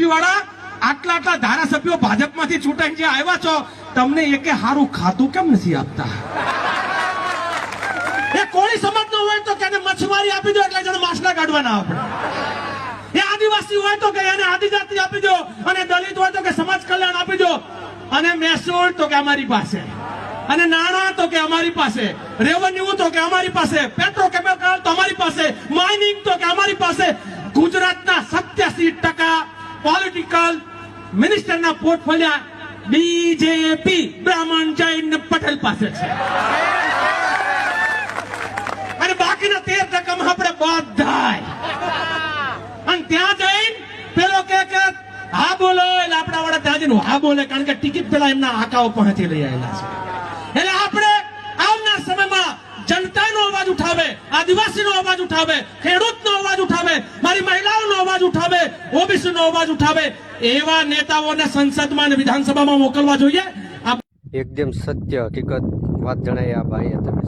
વાળા આટલા આટલા ધારાસભ્યો ભાજપમાંથી ચૂંટાઈને જે આવ્યા છો, તમને એકે હારું ખાતું કેમ નથી આપતા? એ કોળી સમાજનો હોય તો કે એને મચ્છમારી આપી દો એટલે જણ માછલા કાઢવાના આપણે. એ આદિવાસી હોય તો કે એને આદિજાતિ આપી દો, અને દલિત હોય તો કે સમાજ કલ્યાણ આપી દો, અને મહેસૂલ તો કે અમારી પાસે, અને નાણાં તો કે અમારી પાસે, રેવન્યુ તો કે અમારી પાસે, પેટ્રોકેમિકલ તો અમારી પાસે, માઇનિંગ તો કે અમારી પાસે. ગુજરાતના 87% પોલિટિકલ મિનિસ્ટરના પોર્ટફોલિયો બીજેપી બ્રાહ્મણ જૈન પટેલ પાસે છે, અને બાકીના 13% આપણે બધાય. અને ત્યાં જઈને પેલો કે હા બોલો એટલે આપણા વાળા ત્યાં જઈને હા બોલે, કારણ કે ટિકિટ પેલા એમના આકાઓ પહોંચી લઈ આવેલા છે. એટલે આપણે આવનાર સમયમાં જનતાનો અવાજ ઉઠાવે, આદિવાસીનો અવાજ ઉઠાવે, ખેડૂતનો અવાજ ઉઠાવે, મારી મહિલાઓનો અવાજ ઉઠાવે, ઓબીસીનો અવાજ ઉઠાવે એવા નેતાઓને સંસદમાં અને વિધાનસભામાં મોકલવા જોઈએ. એકદમ સત્ય હકીકત વાત જણાવી આ ભાઈએ તમે.